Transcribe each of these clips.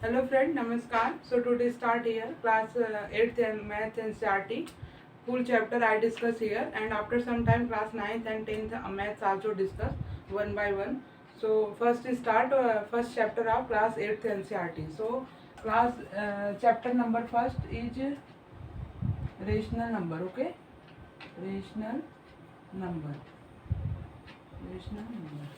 Hello friend, Namaskar. So today start here class 8th and math and CRT. Full chapter I discuss here, and after some time class 9th and 10th maths also discuss one by one. So first start first chapter of class 8th NCRT. So class chapter number first is rational number. Okay, rational number, rational number.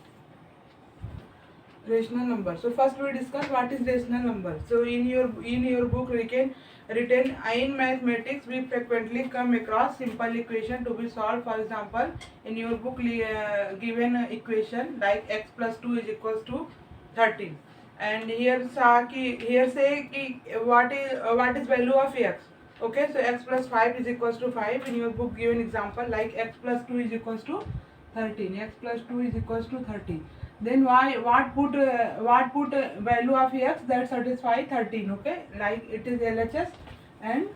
Rational number. So first we discuss what is rational number. So in your book we can written in mathematics we frequently come across simple equation to be solved. For example, in your book given equation like x plus 2 is equals to 13, and here say ki what is value of x. Okay, so x plus 5 is equals to 5. In your book given example like x plus 2 is equals to 13, x plus 2 is equals to 13. Then what put value of x that satisfy 13. Okay, like it is LHS, and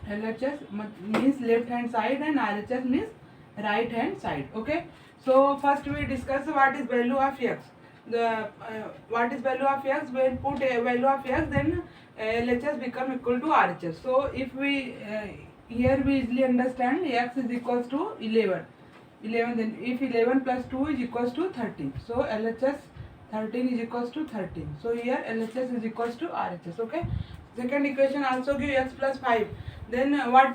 LHS means left hand side and RHS means right hand side. Okay, so first we discuss what is value of x. What is value of x? When put a value of x, then LHS become equal to RHS. So if we here we easily understand x is equals to 11. Then if 11 plus 2 is equals to 13, so LHS 13 is equals to 13. So here LHS is equals to RHS. Okay, second equation also give x plus 5. Then what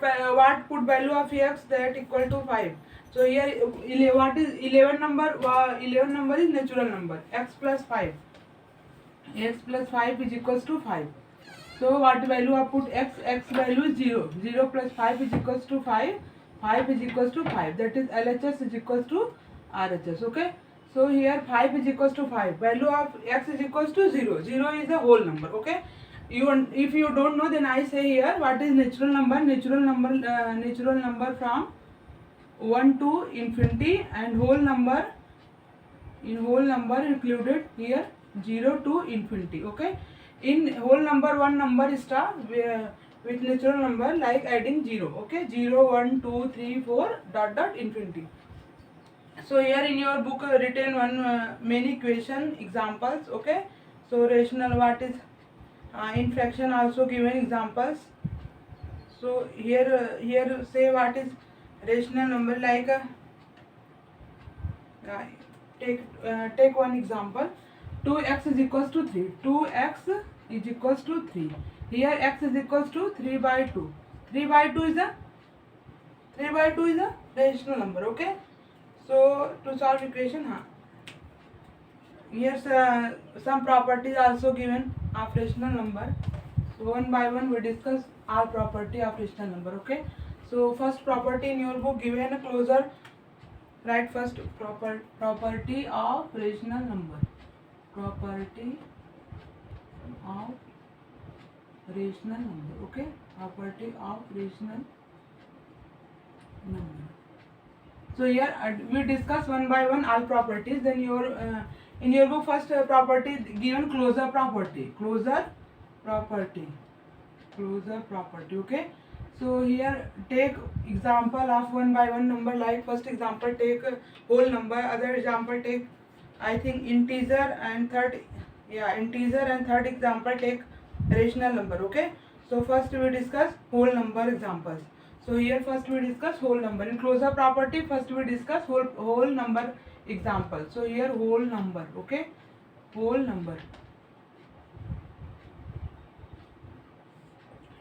put value of x that equal to 5. So here what is 11 number? 11 number is natural number. X plus 5, x plus 5 is equals to 5. So what value I put x? X value is 0. 0 plus 5 is equals to 5. 5 is equals to 5. That is LHS is equals to RHS. Okay. So here 5 is equals to 5. Value of x is equals to 0. 0 is a whole number. Okay. If you don't know, then I say here what is natural number. Natural number from 1 to infinity, and whole number included here 0 to infinity. Okay, in whole number one number start with natural number like adding 0. Okay, 0 1 2 3 4 dot dot infinity. So here in your book written one many equation examples. Okay, so rational what is in fraction also given examples. So here say what is rational number like take one example. 2x is equals to 3. 2x is equals to 3. Here x is equals to 3 by 2. 3 by 2 is a rational number. Okay, so to solve equation, here some properties also given of rational number. So one by one we discuss all property of rational number. Okay, so first property in your book given a closure. Write first property of rational number. Property of rational number. Okay, property of rational number. So here we discuss one by one all properties. Then in your book first property given closure property. Okay, so here take example of one by one number. Like first example take whole number, other example take I think integer, and third example take rational number. Okay, so first we discuss whole number examples. So here first we discuss whole number. In closure property first we discuss whole number example. So here whole number. Okay, whole number.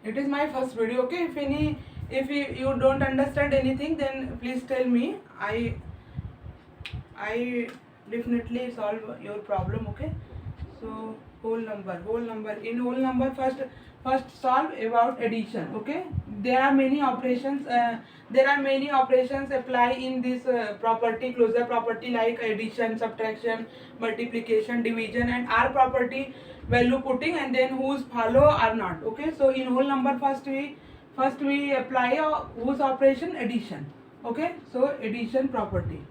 It is my first video. Okay, if you don't understand anything, then please tell me. I definitely solve your problem. Okay, so whole number. In whole number first solve about addition. Okay, there are many operations apply in this property, closure property, like addition, subtraction, multiplication, division, and R property, value putting, and then whose follow or not. Okay, so in whole number first we apply whose operation? Addition. Okay, so addition property.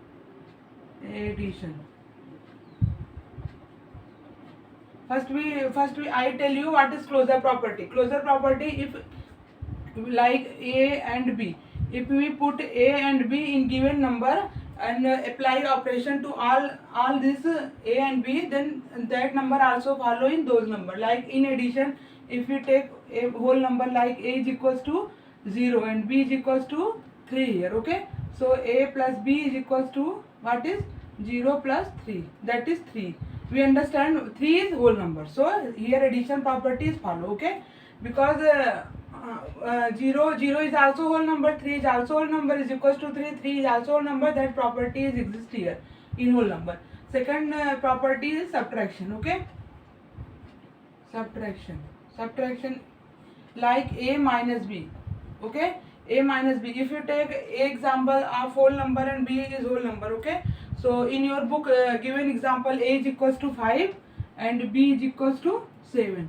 First I tell you what is closure property. Closure property, if like A and B, if we put A and B in given number, and apply operation to all this a and b, then that number also follow in those number. Like in addition, if we take a whole number like a is equals to 0 and b is equals to 3 here, okay. So a plus b is equals to what is 0 plus 3, that is 3. We understand 3 is whole number, so here addition property is follow, okay. Because 0 is also whole number, 3 is also whole number, is equals to 3, 3 is also whole number, that property is exist here in whole number. Second property is subtraction, okay. Subtraction like a minus b, okay. A minus b, if you take a example of whole number and b is whole number, okay. So in your book given example, a is equals to 5 and b is equals to 7.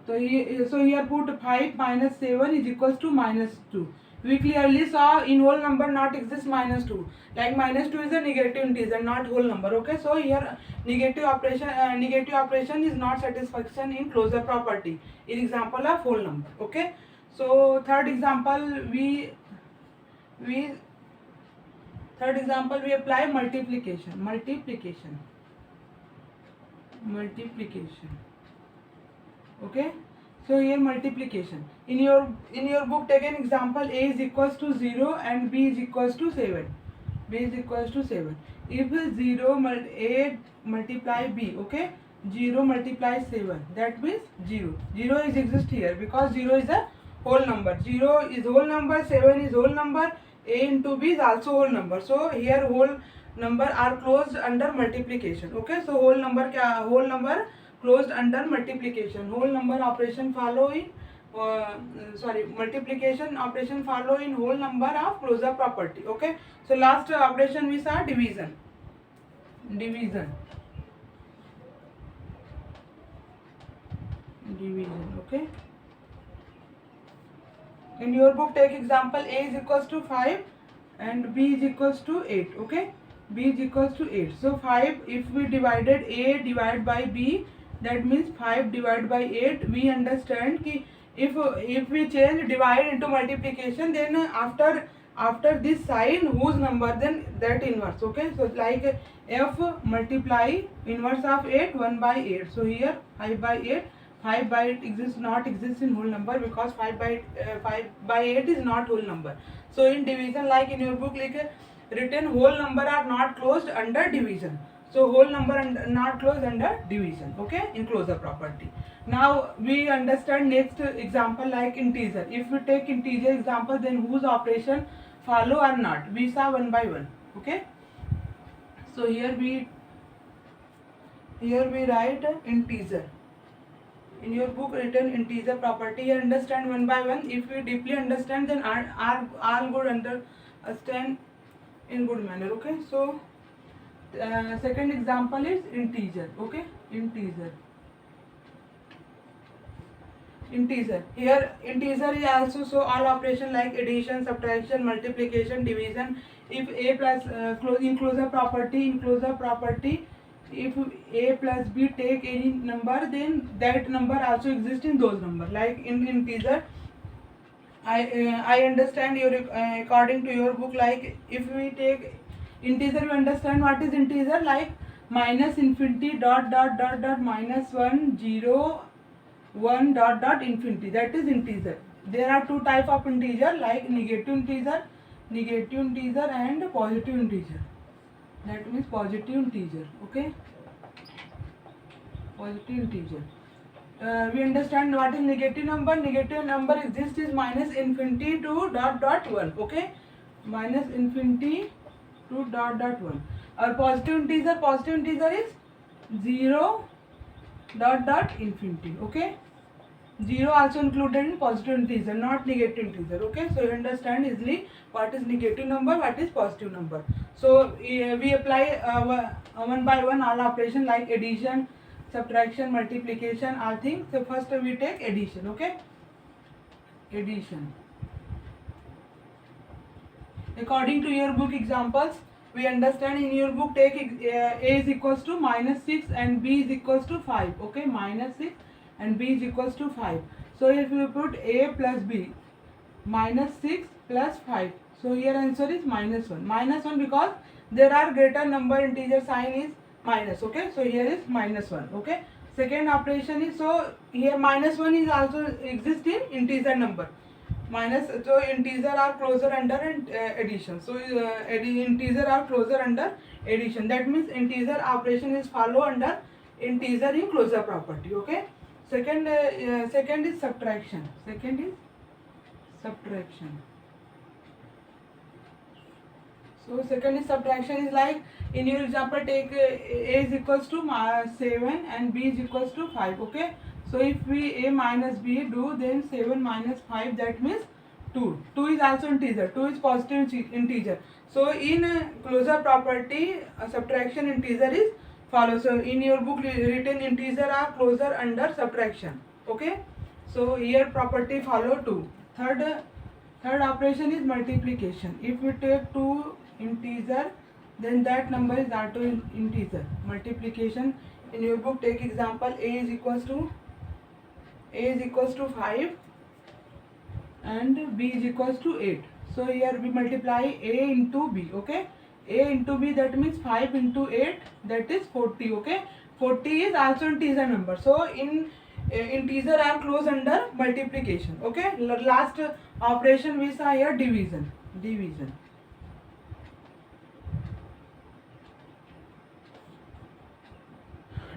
So here put 5 minus 7 is equals to minus 2. We clearly saw in whole number not exist minus 2. Like minus 2 is a negative integer, not whole number, okay. So here negative operation is not satisfaction in closure property in example of whole number, okay. So third example we apply multiplication, okay. So here multiplication, in your book take an example, a is equals to 0 and b is equals to 7. If 0 a multiply b, okay, 0 multiply 7, that means 0 is exist here because 0 is a whole number, 0 is whole number, 7 is whole number, a into b is also whole number. So here whole number are closed under multiplication, okay. So whole number closed under multiplication, whole number operation follow in multiplication operation follow in whole number of closure property, okay. So last operation we saw division, okay. In your book take example, a is equals to 5 and b is equals to 8, okay. B is equals to 8. So 5, if we divided a divided by b, that means 5 divided by 8. We understand ki if we change divide into multiplication, then after this sign whose number, then that inverse, okay. So like f multiply inverse of 8, 1 by 8. So here 5 by 8, 5 by 8 not exist in whole number because 5 by 8 is not whole number. So in division, like in your book like written whole number are not closed under division. So whole number not closed under division, okay, in closure property. Now we understand next example like integer. If we take integer example, then whose operation follow or not, we saw one by one, okay. So here we write integer. In your book written integer property, here understand one by one. If we deeply understand, then all good understand in good manner, okay. So second example is integer, okay. Integer here integer is also so all operation like addition, subtraction, multiplication, division. If a plus in closure property, if a plus b take any number, then that number also exists in those number. Like in integer, I understand your according to your book, like if we take integer, we understand what is integer, like minus infinity dot minus 1 0 1 dot infinity, that is integer. There are two type of integer like negative integer and positive integer. That means positive integer, okay. Positive integer. We understand what is negative number. Negative number exists is minus infinity to dot 1, okay. Minus infinity to dot 1. Our positive integer is 0 dot infinity, okay. 0 also included in positive integer, not negative integer, okay. So you understand easily what is negative number, what is positive number. So we apply one by one all operation like addition, subtraction, multiplication, all things. So first we take addition, okay. Addition. According to your book examples, we understand in your book take a is equals to minus 6 and b is equals to 5, okay. Minus 6 and b is equals to 5. So if we put a plus b, minus 6 plus 5, so here answer is minus 1. Minus 1 because there are greater number integer sign is minus. Okay, so here is -1. Okay, second operation is, so here -1 is also exist in integer number. Minus, so integer are closer under addition. So integer are closer under addition. That means integer operation is follow under integer in closure property. Okay, second is subtraction. Second is subtraction. So second is subtraction is like in your example, take a is equals to 7 and b is equals to 5. Okay, so if we a minus b do, then 7 minus 5, that means 2. 2 is also integer. 2 is positive integer. So in closure property, subtraction integer is follow. So in your book written integer are closure under subtraction. Okay, so here property follow 2. Third operation is multiplication. If we take 2 integer, then that number is also integer. Multiplication, in your book take example, a is equals to 5 and b is equals to 8. So here we multiply a into b. Okay, a into b, that means 5 into 8, that is 40. Okay, 40 is also integer number. So in integer are close under multiplication. Okay, last operation we saw here division.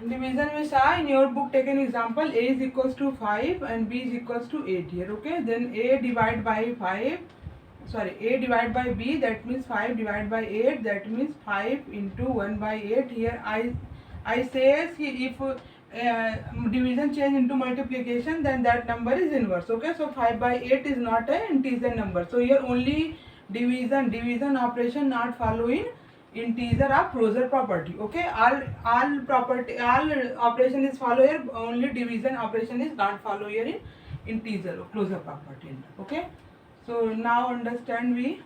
Division we saw in your book, take an example, a is equals to 5 and b is equals to 8 here. Okay, then a divided by b, that means 5 divided by 8, that means 5 into 1 by 8. Here I say if division change into multiplication, then that number is inverse. Okay, so 5 by 8 is not an integer number. So here only division operation not following integer of closure property. Okay, all operation is follow here, only division operation is not follow here in integer or closure property. Okay, so now understand we.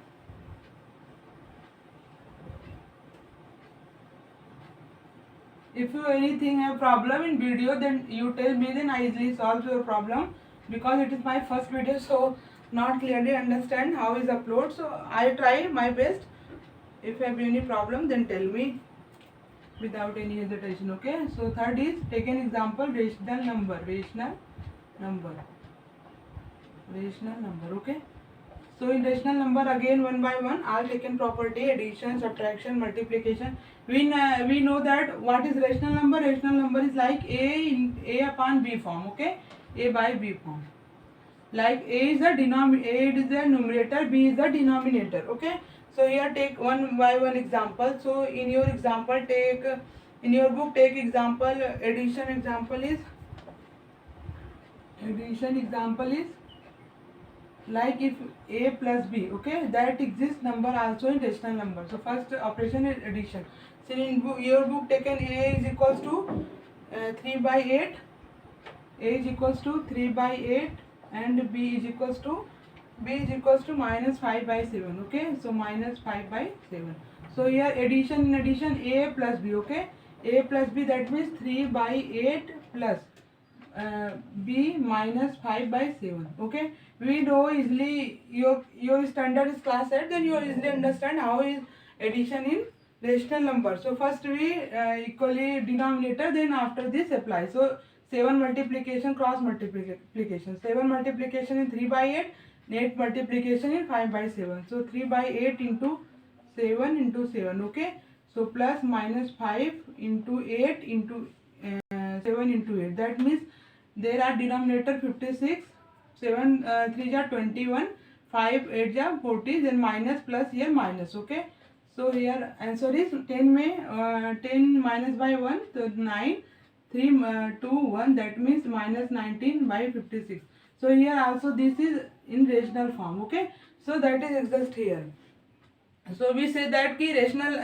If you anything have problem in video, then you tell me, then I easily solve your problem, because it is my first video, so not clearly understand how is upload. So I try my best. If you have any problem, then tell me without any hesitation. Okay, so third is, take an example, rational number. Okay, so in rational number, again one by one all taken property, addition, subtraction, multiplication. We know that what is rational number. Rational number is like a upon b form. Okay, a by b form. Like a is the numerator, b is the denominator. Okay, so here take one by one example. So in your example, take in your book, take example, addition example is like if a plus b. Okay, that exists number also in rational number. So first operation is addition. So in your book taken, a is equals to 3 by 8, a is equals to 3 by 8 and b is equals to minus 5 by 7. Okay, so minus 5 by 7. So here addition, in addition, a plus b. Okay, a plus b, that means 3 by 8 plus b minus 5 by 7. Okay, we know easily, your standard is class 8, then you easily understand how is addition in rational number. So first we equally denominator, then after this apply. So 7 multiplication, cross multiplication. 7 multiplication in 3 by 8, 8 multiplication in 5 by 7. So 3 by 8 into 7 into 7. Okay, so plus minus 5 into 8 into 7 into 8. That means there are denominator 56, 7 3 are 21, 5 8 are 40, then minus plus here minus. Okay, so here answer is 10 10 minus by 1, so 9, 3 2 1, that means minus 19 by 56. So here also this is in rational form. Okay, so that is exist here. So we say that ki rational